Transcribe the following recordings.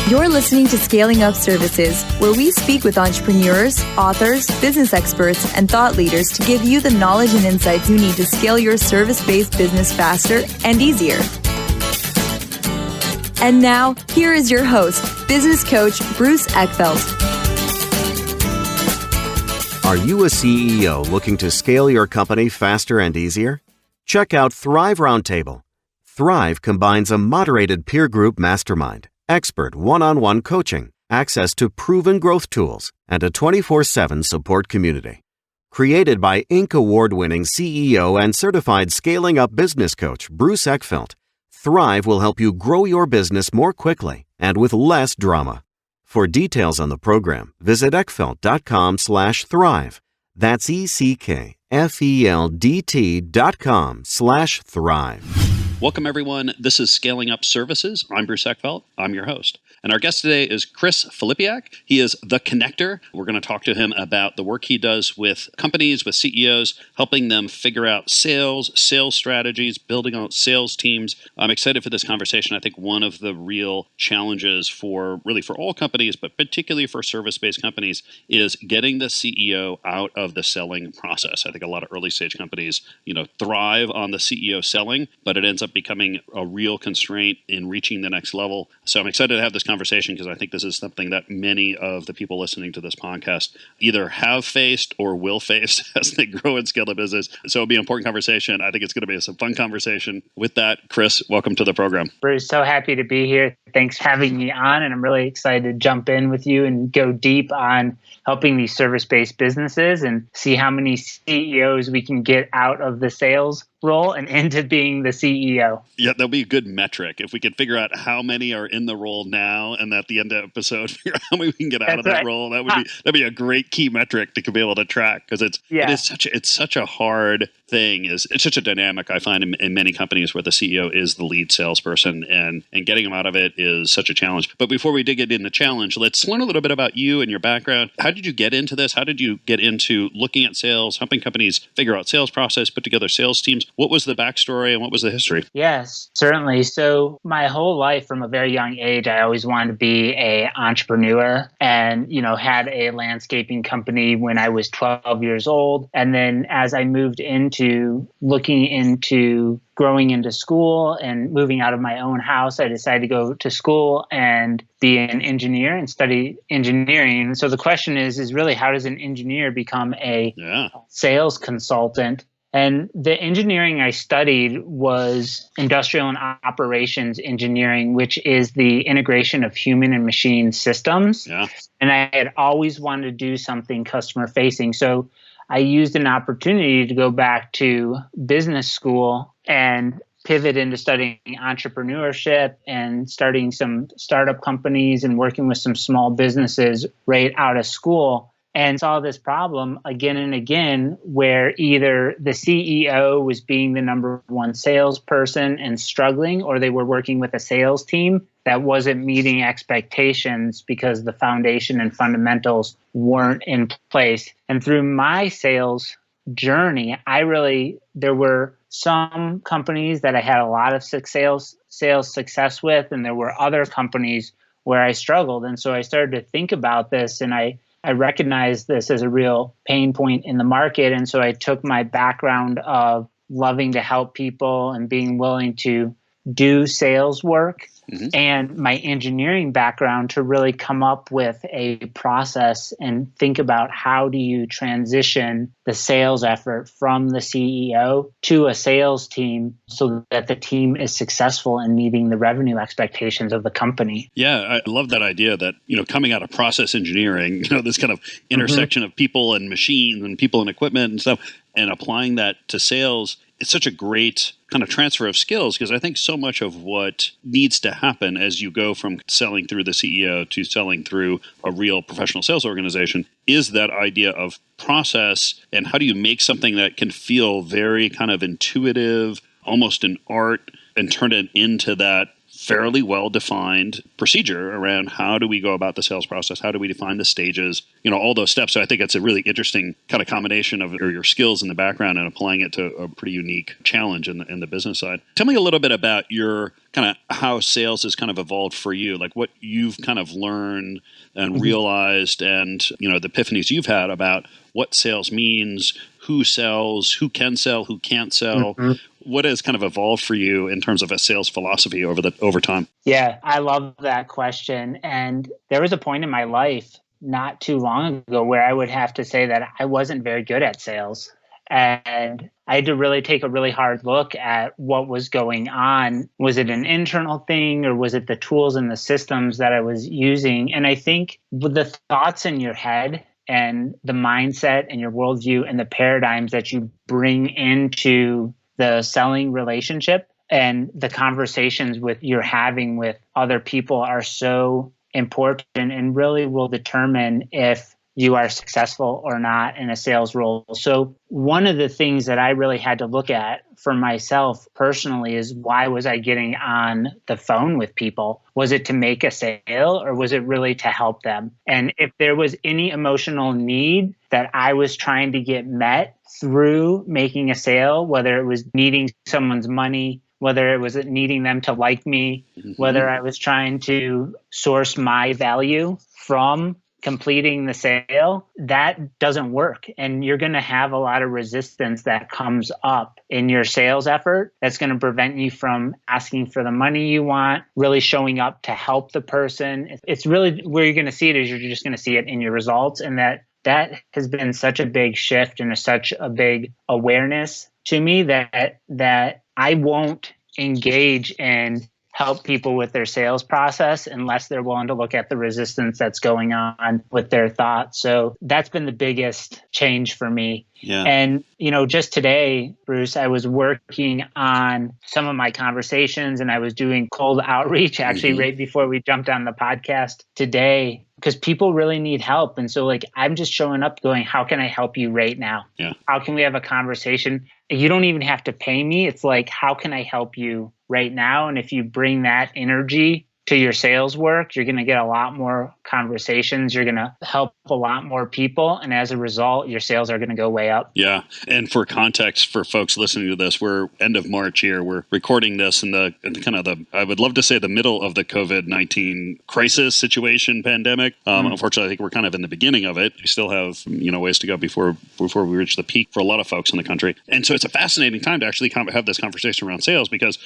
You're listening to Scaling Up Services, where we speak with entrepreneurs, authors, business experts, and thought leaders to give you the knowledge and insights you need to scale your service-based business faster and easier. And now, here is your host, business coach Bruce Eckfeldt. Are you a CEO looking to scale your company faster and easier? Check out Thrive Roundtable. Thrive combines a moderated peer group mastermind, expert one-on-one coaching, access to proven growth tools, and a 24/7 support community. Created by Inc. award-winning CEO and certified scaling up business coach Bruce Eckfeldt, Thrive will help you grow your business more quickly and with less drama. For details on the program, visit eckfeldt.com/thrive. That's ECKFELDT.com/thrive. Welcome, everyone. This is Scaling Up Services. I'm Bruce Eckfeldt. I'm your host. And our guest today is Chris Filipiak. He is the connector. We're going to talk to him about the work he does with companies, with CEOs, helping them figure out sales strategies, building out sales teams. I'm excited for this conversation. I think one of the real challenges for all companies, but particularly for service-based companies, is getting the CEO out of the selling process. I think a lot of early stage companies, thrive on the CEO selling, but it ends up becoming a real constraint in reaching the next level. So I'm excited to have this conversation because I think this is something that many of the people listening to this podcast either have faced or will face as they grow and scale the business. So it'll be an important conversation. I think it's going to be a fun conversation. With that, Chris, welcome to the program. Bruce, so happy to be here. Thanks for having me on. And I'm really excited to jump in with you and go deep on helping these service-based businesses and see how many CEOs we can get out of the sales role and into being the CEO. Yeah, that'll be a good metric. If we could figure out how many are in the role now and at the end of the episode, figure out how many we can get out of that role, that'd be a great key metric to be able to track because it's such a hard thing. It's such a dynamic I find in many companies where the CEO is the lead salesperson and getting them out of it is such a challenge. But before we dig into the challenge, let's learn a little bit about you and your background. How did you get into this? How did you get into looking at sales, helping companies figure out sales process, put together sales teams? What was the backstory and what was the history? Yes, certainly. So my whole life from a very young age, I always wanted to be an entrepreneur and, had a landscaping company when I was 12 years old. And then as I moved into looking into growing into school and moving out of my own house, I decided to go to school and be an engineer and study engineering. And so the question is really how does an engineer become a sales consultant? And the engineering I studied was industrial and operations engineering, which is the integration of human and machine systems. Yeah. And I had always wanted to do something customer facing. So I used an opportunity to go back to business school and pivot into studying entrepreneurship and starting some startup companies and working with some small businesses right out of school. And saw this problem again and again where either the CEO was being the number one salesperson and struggling, or they were working with a sales team that wasn't meeting expectations because the foundation and fundamentals weren't in place. And through my sales journey, there were some companies that I had a lot of sales success with, and there were other companies where I struggled. And so I started to think about this, and I recognized this as a real pain point in the market. And so I took my background of loving to help people and being willing to do sales work and my engineering background to really come up with a process and think about how do you transition the sales effort from the CEO to a sales team so that the team is successful in meeting the revenue expectations of the company. Yeah, I love that idea that, coming out of process engineering, this kind of intersection of people and machines and people and equipment and stuff, and applying that to sales, it's such a great kind of transfer of skills because I think so much of what needs to happen as you go from selling through the CEO to selling through a real professional sales organization is that idea of process and how do you make something that can feel very kind of intuitive, almost an art, and turn it into that fairly well-defined procedure around how do we go about the sales process, how do we define the stages, all those steps. So I think it's a really interesting kind of combination of your skills in the background and applying it to a pretty unique challenge in the business side. Tell me a little bit about your kind of how sales has kind of evolved for you, like what you've kind of learned and realized and, the epiphanies you've had about what sales means, who sells, who can sell, who can't sell. What has kind of evolved for you in terms of a sales philosophy over time? Yeah, I love that question. And there was a point in my life not too long ago where I would have to say that I wasn't very good at sales. And I had to really take a really hard look at what was going on. Was it an internal thing or was it the tools and the systems that I was using? And I think with the thoughts in your head and the mindset and your worldview and the paradigms that you bring into the selling relationship and the conversations you're having with other people are so important and really will determine if you are successful or not in a sales role. So one of the things that I really had to look at for myself personally is why was I getting on the phone with people? Was it to make a sale or was it really to help them? And if there was any emotional need that I was trying to get met through making a sale, whether it was needing someone's money, whether it was needing them to like me, whether I was trying to source my value from completing the sale, that doesn't work. And you're going to have a lot of resistance that comes up in your sales effort that's going to prevent you from asking for the money you want, really showing up to help the person. It's really where you're going to see it is you're just going to see it in your results. And that has been such a big shift and such a big awareness to me that I won't engage in help people with their sales process unless they're willing to look at the resistance that's going on with their thoughts. So that's been the biggest change for me. Yeah. And, just today, Bruce, I was working on some of my conversations and I was doing cold outreach actually right before we jumped on the podcast today because people really need help. And so I'm just showing up going, how can I help you right now? Yeah. How can we have a conversation? You don't even have to pay me. It's like, how can I help you right now? And if you bring that energy to your sales work, you're going to get a lot more conversations. You're going to help a lot more people. And as a result, your sales are going to go way up. Yeah. And for context, for folks listening to this, we're end of March here. We're recording this in I would love to say the middle of the COVID-19 crisis situation pandemic. Unfortunately, I think we're kind of in the beginning of it. We still have, ways to go before we reach the peak for a lot of folks in the country. And so it's a fascinating time to actually have this conversation around sales because,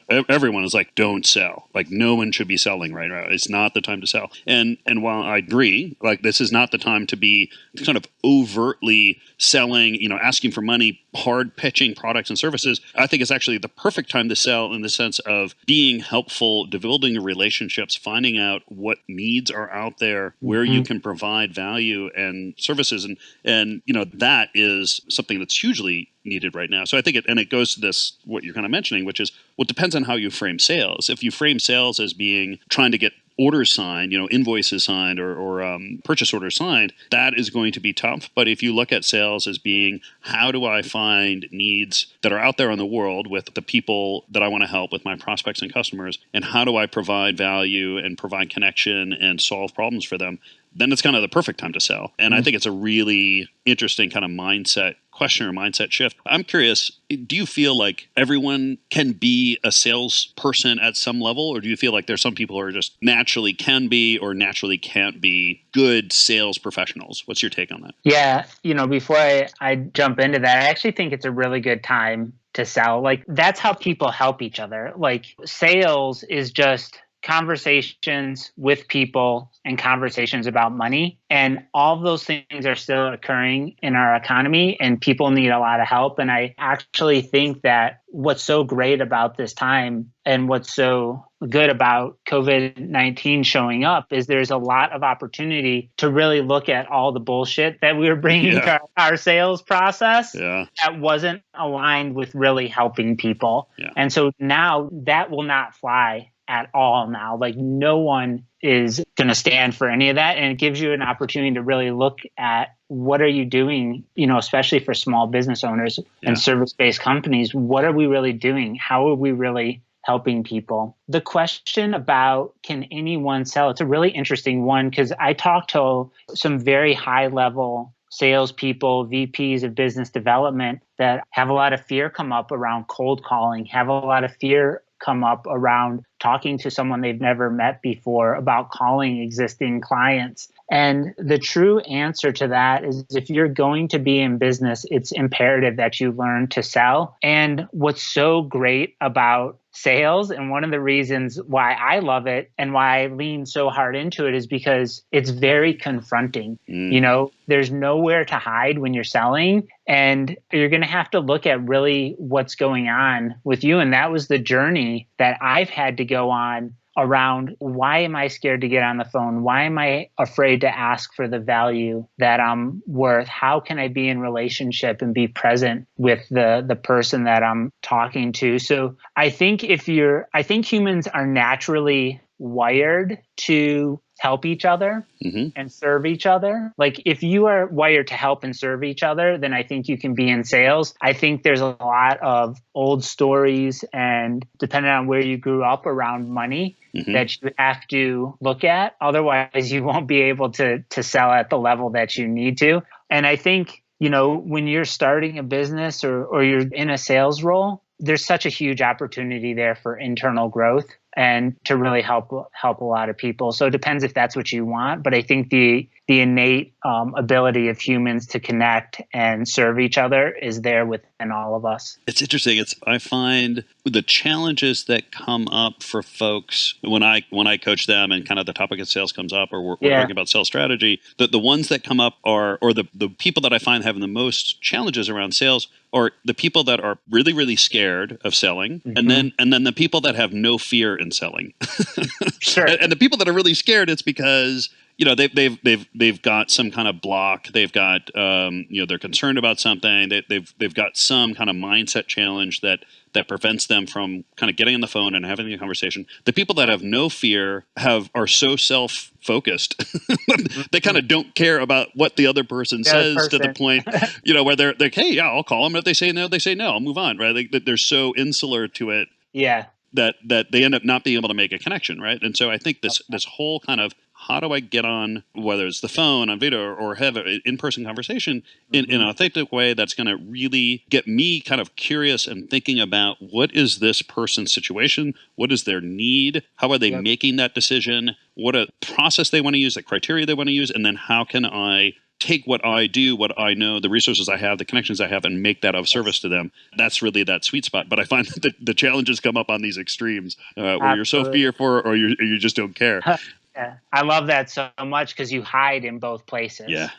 everyone is like, don't sell. Like no one should be selling right now. It's not the time to sell. And while I agree, this is not the time to be kind of overtly selling, asking for money, hard pitching products and services, I think it's actually the perfect time to sell in the sense of being helpful, building the relationships, finding out what needs are out there, where you can provide value and services. And that is something that's hugely needed right now. So I think it goes to this, what you're kind of mentioning, which is, well, it depends on how you frame sales. If you frame sales as being trying to get orders signed, invoices signed or purchase orders signed, that is going to be tough. But if you look at sales as being, how do I find needs that are out there in the world with the people that I want to help with my prospects and customers, and how do I provide value and provide connection and solve problems for them, then it's kind of the perfect time to sell. And I think it's a really interesting kind of mindset question or mindset shift. I'm curious, do you feel like everyone can be a salesperson at some level, or do you feel like there's some people who are just naturally can be or naturally can't be good sales professionals? What's your take on that? Yeah, before I jump into that, I actually think it's a really good time to sell. That's how people help each other. Sales is just conversations with people and conversations about money. And all of those things are still occurring in our economy and people need a lot of help. And I actually think that what's so great about this time and what's so good about COVID-19 showing up is there's a lot of opportunity to really look at all the bullshit that we were bringing to our sales process that wasn't aligned with really helping people. Yeah. And so now that will not fly at all now. No one is going to stand for any of that. And it gives you an opportunity to really look at what are you doing, especially for small business owners and service-based companies. What are we really doing? How are we really helping people. The question about can anyone sell, it's a really interesting one because I talked to some very high level salespeople, VPs of business development that have a lot of fear come up around cold calling, have a lot of fear come up around talking to someone they've never met before, about calling existing clients. And the true answer to that is if you're going to be in business, it's imperative that you learn to sell. And what's so great about sales, and one of the reasons why I love it and why I lean so hard into it, is because it's very confronting. You know, there's nowhere to hide when you're selling, and you're going to have to look at really what's going on with you. And that was the journey that I've had to go on around why am I scared to get on the phone? Why am I afraid to ask for the value that I'm worth? How can I be in relationship and be present with the person that I'm talking to? So I think I think humans are naturally wired to help each other and serve each other. Like if you are wired to help and serve each other, then I think you can be in sales. I think there's a lot of old stories, and depending on where you grew up, around money that you have to look at. Otherwise, you won't be able to sell at the level that you need to. And I think, you know, when you're starting a business or you're in a sales role, there's such a huge opportunity there for internal growth and to really help a lot of people. So it depends if that's what you want. But I think the innate ability of humans to connect and serve each other is there within all of us. It's interesting. I find the challenges that come up for folks when I coach them and kind of the topic of sales comes up, or we're talking about sales strategy, the ones that come up are, or the people that I find having the most challenges around sales are the people that are really, really scared of selling, and then the people that have no fear in selling. Sure. And the people that are really scared, it's because, you know, they've got some kind of block. They've got you know, they're concerned about something. They've got some kind of mindset challenge that prevents them from kind of getting on the phone and having a conversation. The people that have no fear are so self-focused. They kind of don't care about what the other person says, to the point, you know, where they're like, hey, yeah, I'll call them. If they say no, they say no. I'll move on, right? They're so insular to it. Yeah. That they end up not being able to make a connection, right? And so I think this whole kind of, how do I get on, whether it's the phone, on video, or have an in-person conversation in an authentic way that's going to really get me kind of curious and thinking about what is this person's situation, what is their need, how are they making that decision, what a process they want to use, the criteria they want to use, and then how can I take what I do, what I know, the resources I have, the connections I have, and make that of service to them. That's really that sweet spot. But I find that the challenges come up on these extremes where you're so fearful or you just don't care. Yeah. I love that so much because you hide in both places. Yeah.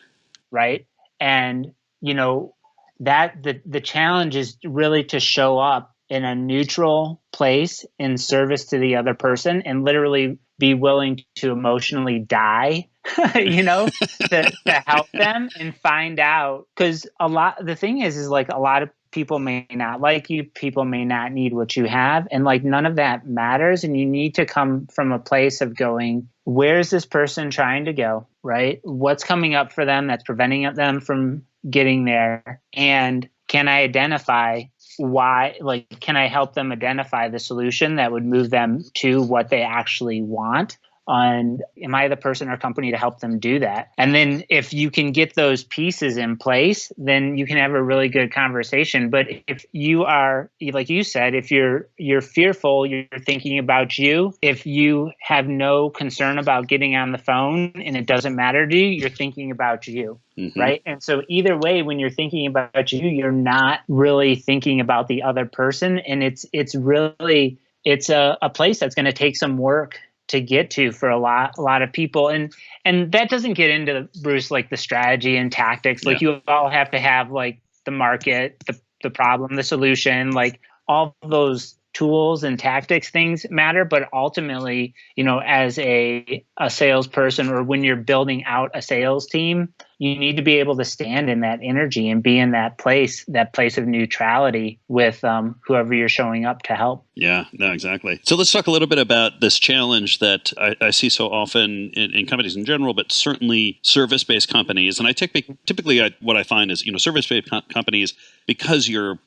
Right. And, you know, that the challenge is really to show up in a neutral place in service to the other person and literally be willing to emotionally die, you know, to help them and find out. Because the thing is like a lot of people may not like you, people may not need what you have, and like none of that matters. And you need to come from a place of going, where's this person trying to go, right? What's coming up for them that's preventing them from getting there? And can I identify why, like, can I help them identify the solution that would move them to what they actually want? And am I the person or company to help them do that? And then if you can get those pieces in place, then you can have a really good conversation. But if you are, like you said, if you're fearful, you're thinking about you. If you have no concern about getting on the phone and it doesn't matter to you, you're thinking about you. Right. And so either way, when you're thinking about you, you're not really thinking about the other person. And it's a place that's going to take some work to get to for a lot of people. And that doesn't get into, Bruce, like the strategy and tactics. Like you all have to have like the market, the problem, the solution, like all those tools and tactics things matter. But ultimately, you know, as a salesperson or when you're building out a sales team, you need to be able to stand in that energy and be in that place of neutrality with whoever you're showing up to help. Yeah, no, exactly. So let's talk a little bit about this challenge that I see so often in companies in general, but certainly service-based companies. And I typically what I find is, service-based companies, because you're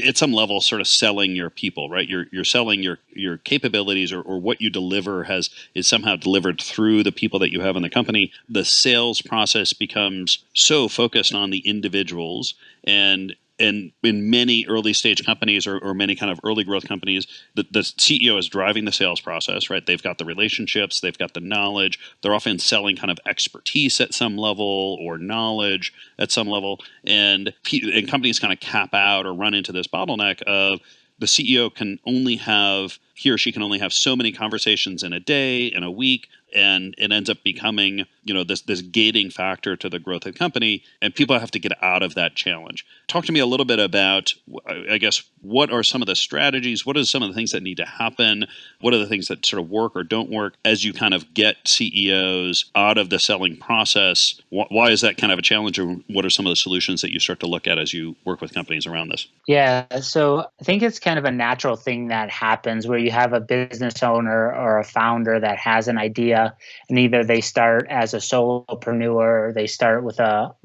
at some level sort of selling your people, right? You're selling your capabilities or what you deliver is somehow delivered through the people that you have in the company. The sales process becomes so focused on the individuals, and in many early stage companies or many kind of early growth companies, the CEO is driving the sales process, right? They've got the relationships, they've got the knowledge. They're often selling kind of expertise at some level or knowledge at some level. And companies kind of cap out or run into this bottleneck of the CEO he or she can only have so many conversations in a day, in a week, and it ends up becoming, this gating factor to the growth of the company, and people have to get out of that challenge. Talk to me a little bit about, I guess, what are some of the strategies? What are some of the things that need to happen? What are the things that sort of work or don't work as you kind of get CEOs out of the selling process? Why is that kind of a challenge, or what are some of the solutions that you start to look at as you work with companies around this? Yeah, so I think it's kind of a natural thing that happens where you have a business owner or a founder that has an idea, and either they start as a solopreneur or they start with a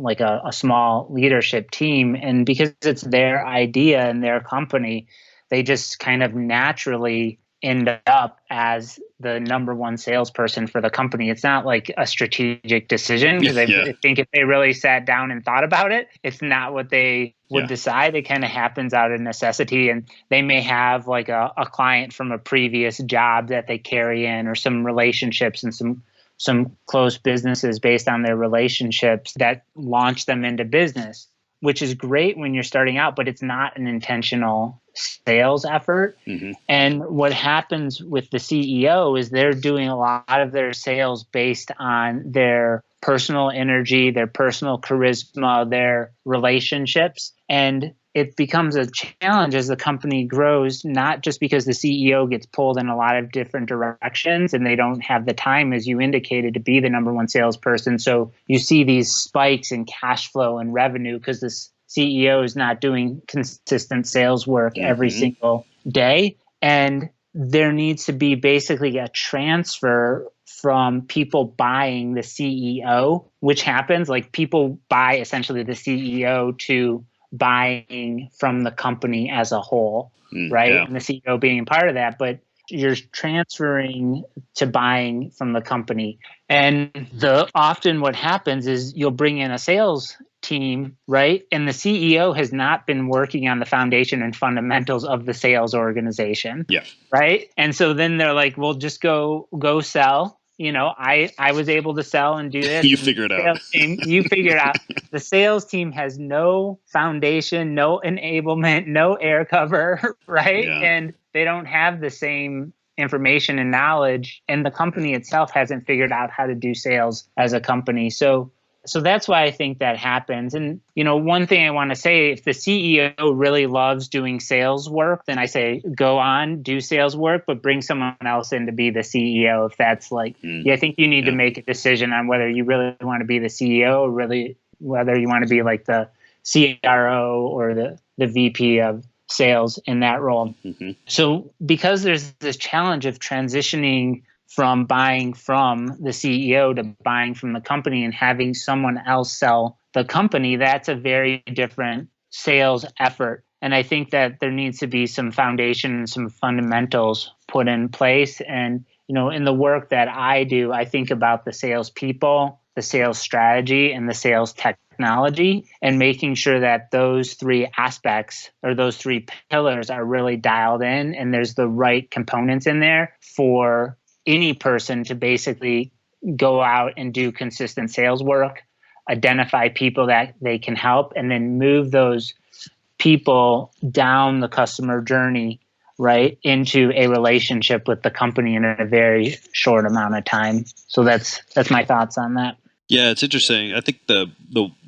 small leadership team, and because it's their idea and their company, they just kind of naturally end up as the number one salesperson for the company. It's not like a strategic decision, because I think if they really sat down and thought about it, it's not what they would decide. It kind of happens out of necessity, and they may have like a client from a previous job that they carry in, or some relationships and some close businesses based on their relationships that launch them into business, which is great when you're starting out, but it's not an intentional sales effort. Mm-hmm. And what happens with the CEO is they're doing a lot of their sales based on their personal energy, their personal charisma, their relationships. And it becomes a challenge as the company grows, not just because the CEO gets pulled in a lot of different directions and they don't have the time, as you indicated, to be the number one salesperson. So you see these spikes in cash flow and revenue because this CEO is not doing consistent sales work every single day. And there needs to be basically a transfer from people buying the CEO, which happens like people buy essentially the CEO to buying from the company as a whole, right? Yeah. And the CEO being part of that, but you're transferring to buying from the company. And often what happens is you'll bring in a sales team, right? And the CEO has not been working on the foundation and fundamentals of the sales organization. Yeah. Right. And so then they're like, well, just go sell. I was able to sell and do this. You figure it out. You figure it out. The sales team has no foundation, no enablement, no air cover, right? Yeah. And they don't have the same information and knowledge. And the company itself hasn't figured out how to do sales as a company. So that's why I think that happens. And, one thing I want to say, if the CEO really loves doing sales work, then I say, go on, do sales work, but bring someone else in to be the CEO. If that's I think you need to make a decision on whether you really want to be the CEO or really whether you want to be like the CRO or the VP of sales in that role. Mm-hmm. So because there's this challenge of transitioning from buying from the CEO to buying from the company and having someone else sell the company, that's a very different sales effort. And I think that there needs to be some foundation and some fundamentals put in place. And, in the work that I do, I think about the sales people, the sales strategy, and the sales technology, and making sure that those three aspects or those three pillars are really dialed in and there's the right components in there for any person to basically go out and do consistent sales work, identify people that they can help, and then move those people down the customer journey, right, into a relationship with the company in a very short amount of time. So that's my thoughts on that. Yeah, it's interesting. I think the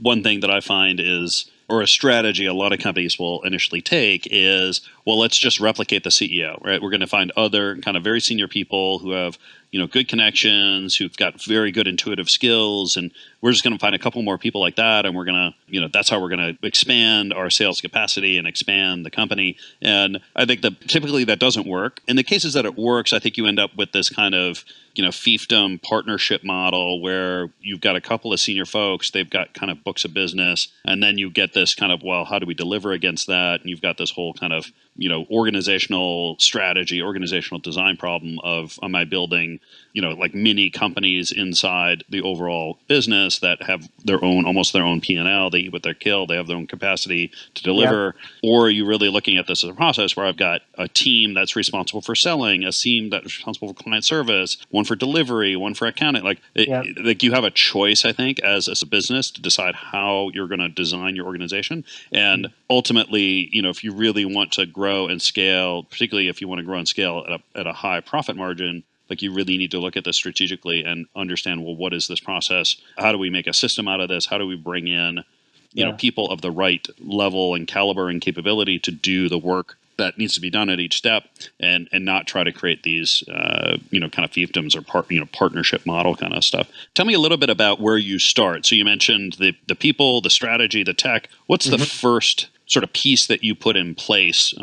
one thing that I find is, or a strategy a lot of companies will initially take is, well, let's just replicate the CEO, right? We're going to find other kind of very senior people who have, good connections, who've got very good intuitive skills, and we're just going to find a couple more people like that, and we're going to, that's how we're going to expand our sales capacity and expand the company. And I think that typically that doesn't work. In the cases that it works, I think you end up with this kind of fiefdom partnership model where you've got a couple of senior folks, they've got kind of books of business, and then you get this kind of, well, how do we deliver against that? And you've got this whole kind of, organizational strategy, organizational design problem of, am I building, like mini companies inside the overall business that have almost their own P&L, they eat what they kill, they have their own capacity to deliver, or are you really looking at this as a process where I've got a team that's responsible for selling, a team that's responsible for client service, one for delivery, one for accounting, like you have a choice, I think, as a business to decide how you're going to design your organization. And ultimately, if you really want to grow and scale, particularly if you want to grow and scale at a high profit margin, like you really need to look at this strategically and understand, well, what is this process? How do we make a system out of this? How do we bring in, people of the right level and caliber and capability to do the work that needs to be done at each step, and not try to create these, kind of fiefdoms or partnership model kind of stuff. Tell me a little bit about where you start. So you mentioned the people, the strategy, the tech. What's the first sort of piece that you put in place,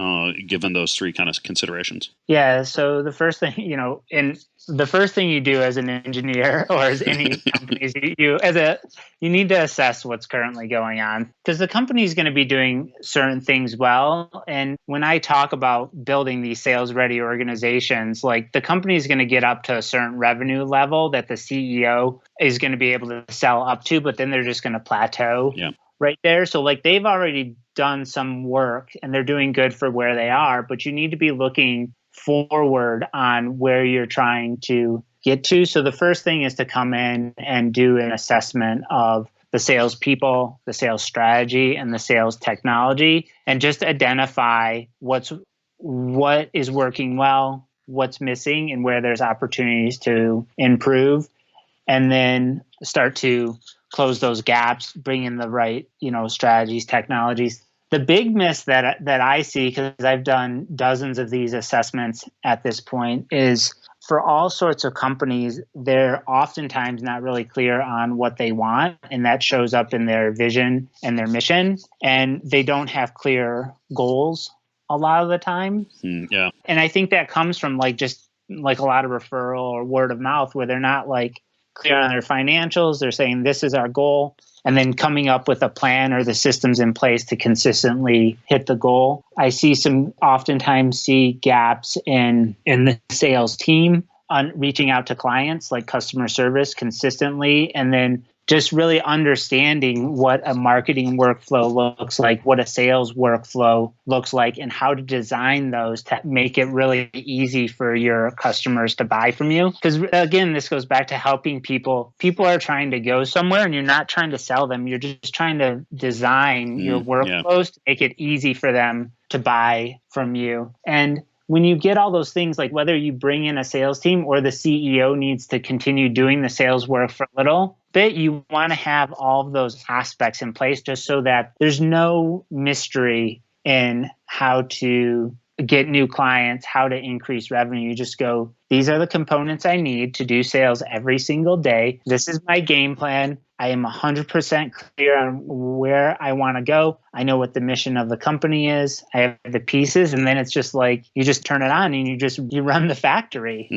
given those three kind of considerations? Yeah. So the first thing, the first thing you do as an engineer or as any companies, you need to assess what's currently going on, because the company is going to be doing certain things well. And when I talk about building these sales ready organizations, like the company is going to get up to a certain revenue level that the CEO is going to be able to sell up to, but then they're just going to plateau right there. So like they've already done some work and they're doing good for where they are, but you need to be looking forward on where you're trying to get to. So the first thing is to come in and do an assessment of the sales people, the sales strategy, and the sales technology, and just identify what is working well, what's missing, and where there's opportunities to improve, and then start to close those gaps, bring in the right, strategies, technologies. The big miss that I see, because I've done dozens of these assessments at this point, is for all sorts of companies, they're oftentimes not really clear on what they want, and that shows up in their vision and their mission, and they don't have clear goals a lot of the time. And I think that comes from just a lot of referral or word of mouth, where they're not clear on their financials. They're saying this is our goal, and then coming up with a plan or the systems in place to consistently hit the goal. I oftentimes see gaps in the sales team on reaching out to clients, like customer service consistently, and then just really understanding what a marketing workflow looks like, what a sales workflow looks like, and how to design those to make it really easy for your customers to buy from you. Because again, this goes back to helping people. People are trying to go somewhere, and you're not trying to sell them. You're just trying to design your workflows to make it easy for them to buy from you. And when you get all those things, like whether you bring in a sales team or the CEO needs to continue doing the sales work for a little bit, you want to have all of those aspects in place, just so that there's no mystery in how to get new clients, how to increase revenue. You just go, these are the components I need to do sales every single day. This is my game plan. I am 100% clear on where I want to go. I know what the mission of the company is. I have the pieces, and then it's just you just turn it on and you run the factory,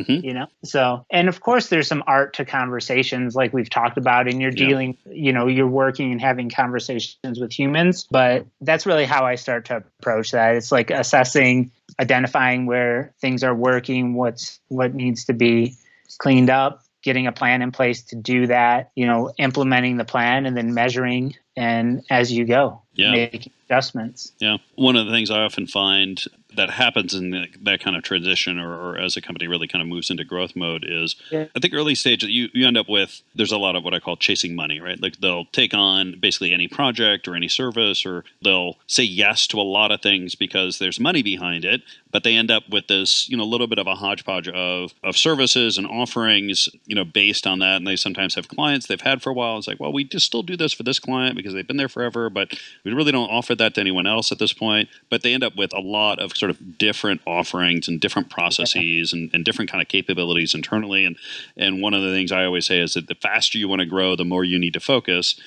So, and of course there's some art to conversations like we've talked about, and you're dealing, you're working and having conversations with humans, but that's really how I start to approach that. It's assessing, identifying where things are working, what needs to be cleaned up, getting a plan in place to do that, implementing the plan, and then measuring, and as you go, making adjustments. Yeah. One of the things I often find that happens in that kind of transition, or as a company really kind of moves into growth mode, is I think early stage you end up with, there's a lot of what I call chasing money, right? Like they'll take on basically any project or any service, or they'll say yes to a lot of things because there's money behind it, but they end up with this, little bit of a hodgepodge of services and offerings, based on that. And they sometimes have clients they've had for a while. It's like, well, we just still do this for this client because they've been there forever, but we really don't offer that to anyone else at this point, but they end up with a lot of sort of different offerings and different processes and different kind of capabilities internally. And one of the things I always say is that the faster you want to grow, the more you need to focus.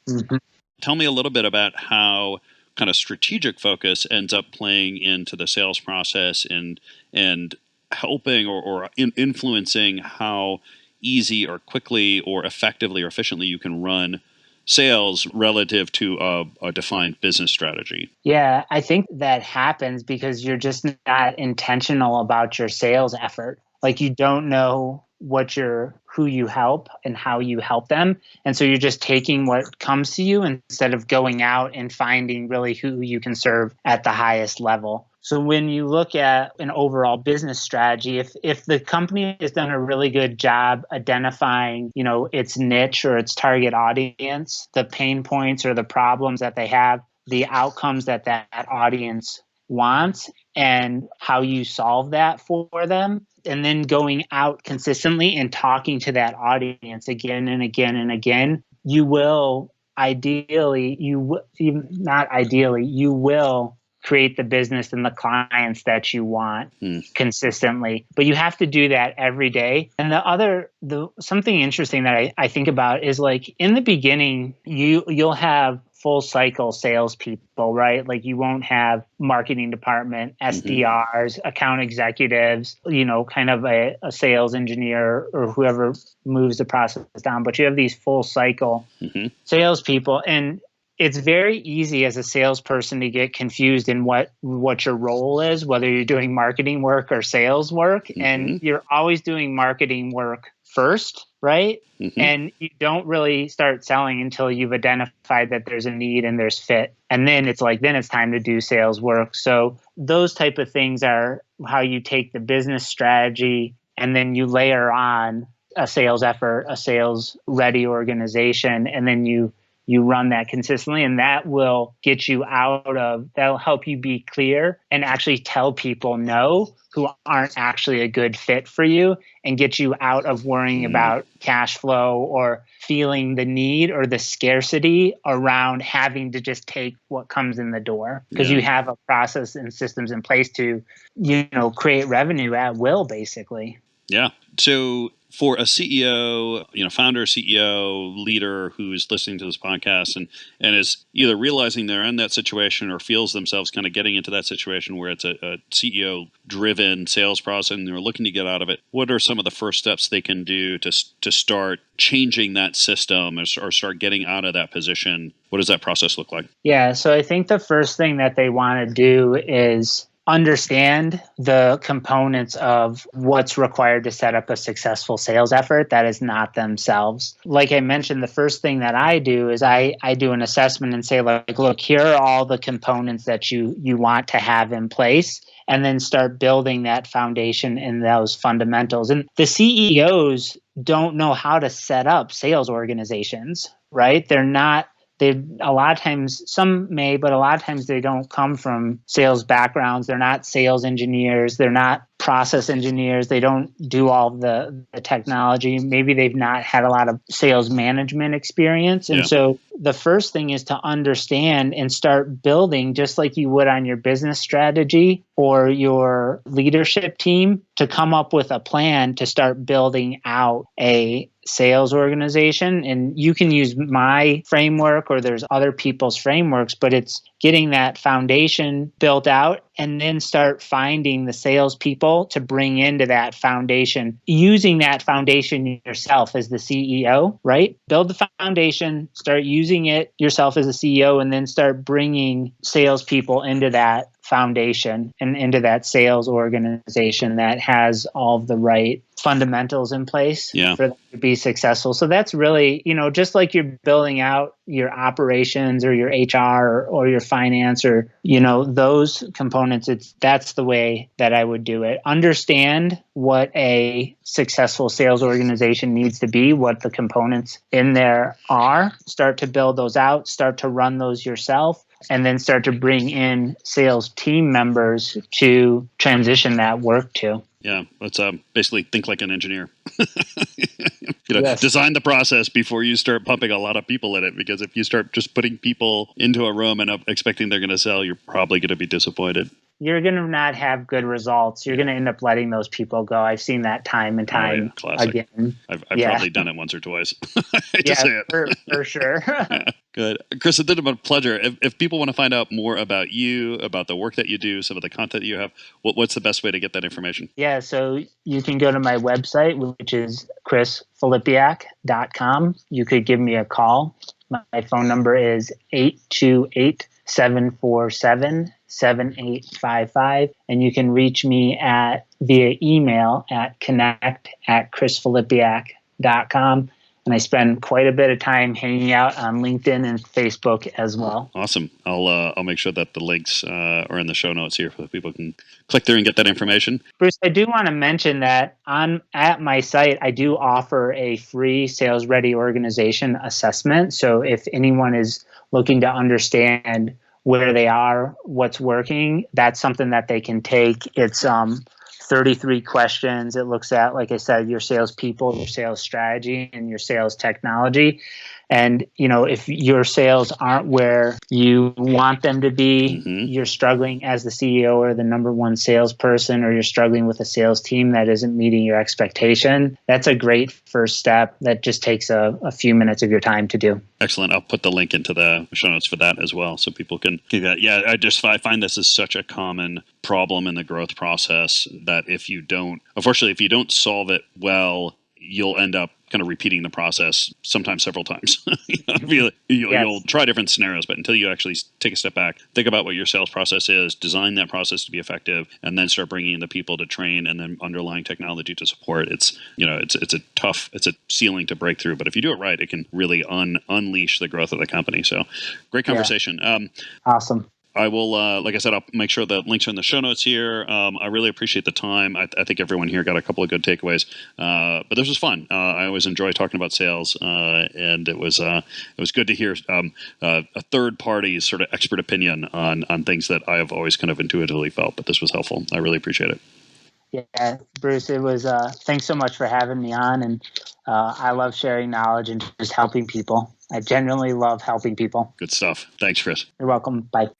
Mm-hmm. Tell me a little bit about how kind of strategic focus ends up playing into the sales process and helping or influencing how easy or quickly or effectively or efficiently you can run sales relative to a defined business strategy. Yeah, I think that happens because you're just not intentional about your sales effort. Like you don't know who you help and how you help them. And so you're just taking what comes to you instead of going out and finding really who you can serve at the highest level. So when you look at an overall business strategy, if the company has done a really good job identifying, its niche or its target audience, the pain points or the problems that they have, the outcomes that audience wants, and how you solve that for them, and then going out consistently and talking to that audience again and again and again, you will create the business and the clients that you want consistently. But you have to do that every day. And something interesting that I think about is like in the beginning, you'll have full cycle salespeople, right? Like you won't have marketing department, SDRs, account executives, kind of a sales engineer or whoever moves the process down. But you have these full cycle salespeople, and it's very easy as a salesperson to get confused in what your role is, whether you're doing marketing work or sales work. And you're always doing marketing work first, right? And you don't really start selling until you've identified that there's a need and there's fit. And then it's time to do sales work. So those type of things are how you take the business strategy and then you layer on a sales effort, a sales ready organization, and then you run that consistently, and that will get you that'll help you be clear and actually tell people no who aren't actually a good fit for you, and get you out of worrying about cash flow or feeling the need or the scarcity around having to just take what comes in the door, because you have a process and systems in place to, create revenue at will, basically. Yeah. So for a CEO, founder, CEO, leader who's listening to this podcast and is either realizing they're in that situation or feels themselves kind of getting into that situation where it's a CEO-driven sales process and they're looking to get out of it, what are some of the first steps they can do to start changing that system or start getting out of that position? What does that process look like? Yeah, so I think the first thing that they want to do is understand the components of what's required to set up a successful sales effort that is not themselves. Like I mentioned, the first thing that I do is I do an assessment and say, look, here are all the components that you want to have in place, and then start building that foundation and those fundamentals. And the CEOs don't know how to set up sales organizations, right? A lot of times, some may, but a lot of times they don't come from sales backgrounds. They're not sales engineers. They're not process engineers. They don't do all the technology. Maybe they've not had a lot of sales management experience. And so the first thing is to understand and start building, just like you would on your business strategy or your leadership team, to come up with a plan to start building out a sales organization. And you can use my framework or there's other people's frameworks, but it's getting that foundation built out and then start finding the salespeople to bring into that foundation, using that foundation yourself as the CEO, right? Build the foundation, start using it yourself as a CEO, and then start bringing salespeople into that foundation and into that sales organization that has all of the right fundamentals in place for them to be successful. So that's really, just like you're building out your operations or your HR or your finance or, those components, that's the way that I would do it. Understand what a successful sales organization needs to be, what the components in there are, start to build those out, start to run those yourself, and then start to bring in sales team members to transition that work to. Yeah, let's basically think like an engineer. design the process before you start pumping a lot of people in it, because if you start just putting people into a room and expecting they're going to sell, you're probably going to be disappointed. You're going to not have good results. You're going to end up letting those people go. I've seen that time and time again. I've probably done it once or twice. I hate to say it. For sure. Good. Chris, it's been a pleasure. If people want to find out more about you, about the work that you do, some of the content you have, what's the best way to get that information? Yeah, so you can go to my website, which is chrisfilipiak.com. You could give me a call. My phone number is 828-747-7855. And you can reach me via email at connect@chrisfilipiak.com. And I spend quite a bit of time hanging out on LinkedIn and Facebook as well. Awesome. I'll make sure that the links are in the show notes here so people can click through and get that information. Bruce, I do want to mention that at my site, I do offer a free Sales Ready Organization assessment. So if anyone is looking to understand where they are, what's working, that's something that they can take. It's 33 questions. It looks at, like I said, your salespeople, your sales strategy, and your sales technology. And, if your sales aren't where you want them to be, you're struggling as the CEO or the number one salesperson, or you're struggling with a sales team that isn't meeting your expectation, that's a great first step that just takes a few minutes of your time to do. Excellent. I'll put the link into the show notes for that as well so people can do that. Yeah, I find this is such a common problem in the growth process that if you don't solve it well, you'll end up kind of repeating the process, sometimes several times. You'll try different scenarios, but until you actually take a step back, think about what your sales process is, design that process to be effective, and then start bringing in the people to train and then underlying technology to support. It's a ceiling to break through, but if you do it right, it can really unleash the growth of the company. So great conversation. Yeah. Awesome. I will, like I said, I'll make sure the links are in the show notes here. I really appreciate the time. I think everyone here got a couple of good takeaways. But this was fun. I always enjoy talking about sales, and it was good to hear a third party's sort of expert opinion on things that I have always kind of intuitively felt. But this was helpful. I really appreciate it. Yeah, Bruce, it was. Thanks so much for having me on, and I love sharing knowledge and just helping people. I genuinely love helping people. Good stuff. Thanks, Chris. You're welcome. Bye.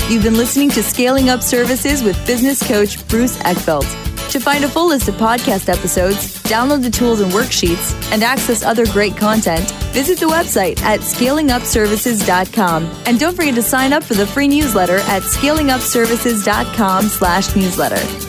You've been listening to Scaling Up Services with business coach Bruce Eckfeldt. To find a full list of podcast episodes, download the tools and worksheets, and access other great content, visit the website at scalingupservices.com. And don't forget to sign up for the free newsletter at scalingupservices.com/newsletter.